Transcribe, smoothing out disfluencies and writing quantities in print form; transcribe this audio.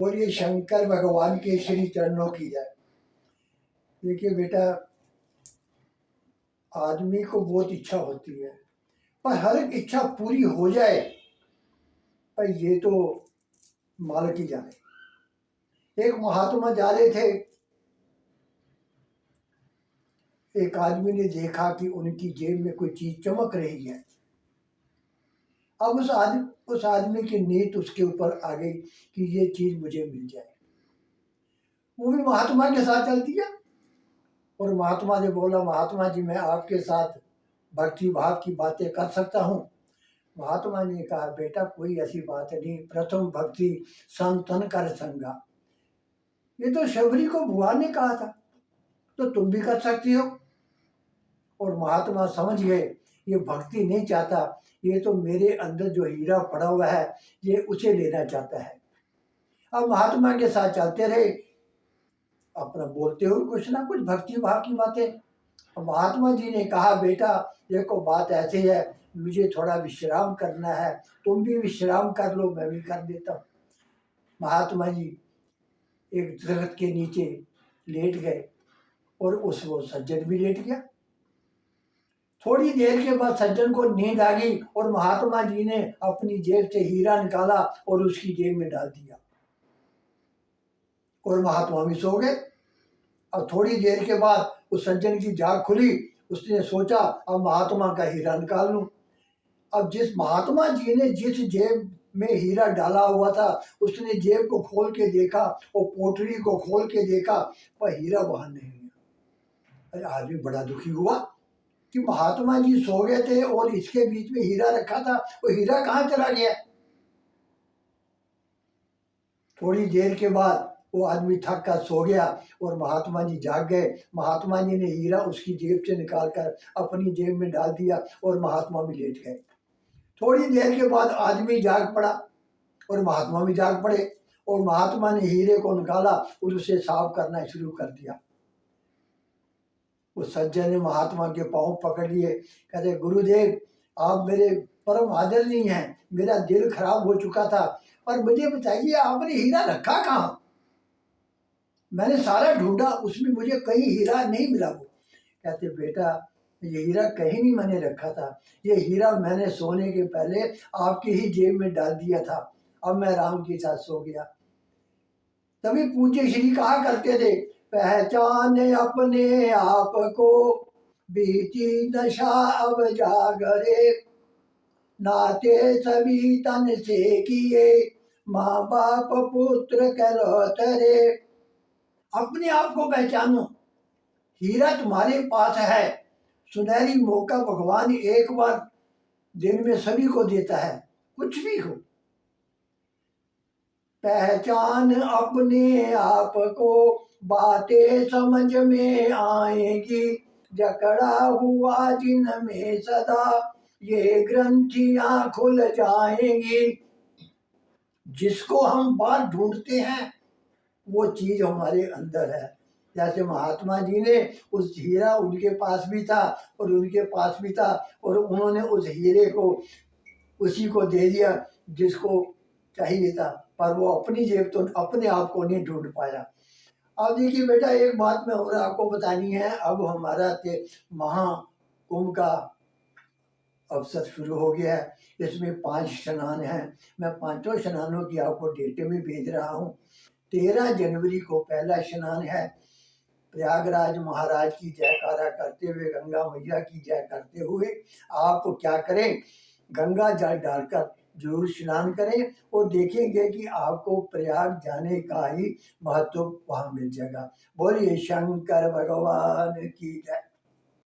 बोलिए शंकर भगवान के श्री चरणों की जय। देखिए बेटा, आदमी को बहुत इच्छा होती है, पर हर एक इच्छा पूरी हो जाए, पर ये तो मालिक ही जाने। एक महात्मा जा रहे थे, एक आदमी ने देखा कि उनकी जेब में कोई चीज चमक रही है। अब उस आदमी की नीयत उसके ऊपर आ गई कि ये चीज मुझे मिल जाए। वो भी महात्मा के साथ चल दिया और महात्मा ने बोला, महात्मा जी मैं आपके साथ भक्ति भाव की बातें कर सकता हूँ। महात्मा ने कहा, बेटा कोई ऐसी बात नहीं, प्रथम भक्ति संतन कर संगा। ये तो शबरी को भगवान ने कहा था, तो तुम भी कर सकती हो। और महात्मा समझ गए ये भक्ति नहीं चाहता, ये तो मेरे अंदर जो हीरा पड़ा हुआ है ये उसे लेना चाहता है। अब महात्मा के साथ चलते रहे, अपना बोलते हुए कुछ ना कुछ भक्ति भाव की बातें। महात्मा जी ने कहा, बेटा देखो बात ऐसी है, मुझे थोड़ा विश्राम करना है, तुम भी विश्राम कर लो, मैं भी कर देता हूँ। महात्मा जी एक दरख्त के नीचे लेट गए और उस वो सज्जन भी लेट गया। थोड़ी देर के बाद सज्जन को नींद आ गई और महात्मा जी ने अपनी जेब से हीरा निकाला और उसकी जेब में डाल दिया और महात्मा भी सो गए। अब थोड़ी देर के बाद उस सज्जन की जाग खुली, उसने सोचा अब महात्मा का हीरा निकाल लूं। अब जिस महात्मा जी ने जिस जेब में हीरा डाला हुआ था, उसने जेब को खोल के देखा और पोटली को खोल के देखा, पर हीरा वहां नहीं है। अरे आदमी बड़ा दुखी हुआ कि महात्मा जी सो गए थे और इसके बीच में हीरा रखा था, वो हीरा कहाँ चला गया। थोड़ी देर के बाद वो आदमी थक कर सो गया और महात्मा जी जाग गए। महात्मा जी ने हीरा उसकी जेब से निकाल कर अपनी जेब में डाल दिया और महात्मा भी लेट गए। थोड़ी देर के बाद आदमी जाग पड़ा और महात्मा भी जाग पड़े और महात्मा ने हीरे को निकाला और उसे साफ करना शुरू कर दिया। उस सज्जन ने महात्मा के पांव पकड़ लिए, कहते गुरुदेव आप मेरे परम आदरणीय हैं, मेरा दिल खराब हो चुका था, पर मुझे बताइए आपने हीरा रखा कहाँ। मैंने सारा ढूंढा, उसमें मुझे कहीं हीरा नहीं मिला। वो कहते बेटा ये हीरा कहीं नहीं मैंने रखा था, ये हीरा मैंने सोने के पहले आपकी ही जेब में डाल दिया था, अब मैं राम के साथ सो गया। तभी पूज्य श्री कहा करते थे, पहचान अपने आप को बीती नशा अब जागरे, नाते सभी तन से किए माँ बाप पुत्र कहलौतरे। अपने आप को पहचानो, हीरा तुम्हारे पास है, सुनहरी मौका भगवान एक बार दिन में सभी को देता है, कुछ भी हो। पहचान अपने आप को बातें समझ में आएगी, जकड़ा हुआ जिनमें सदा ये ग्रंथियां खुल जाएंगी। जिसको हम बात ढूंढते हैं वो चीज हमारे अंदर है। जैसे महात्मा जी ने उस हीरा उनके पास भी था और उनके पास भी था और उन्होंने उस हीरे को उसी को दे दिया जिसको चाहिए था, पर वो अपनी जेब तो अपने आप को नहीं ढूंढ पाया। अब देखिए बेटा एक बात मैं और आपको बतानी है। अब हमारा महाकुंभ का अवसर शुरू हो गया है। इसमें 5 स्नान हैं। मैं 5 स्नानों की आपको डेटें भी भेज रहा हूँ। 13 जनवरी को पहला स्नान है। प्रयागराज महाराज की जयकारा करते हुए, गंगा मैया की जय करते हुए आप क्या करें, गंगा जल डालकर जरूर स्नान करें और देखेंगे कि आपको प्रयाग जाने का ही महत्व वहां मिल जाएगा। बोलिए शंकर भगवान की जय।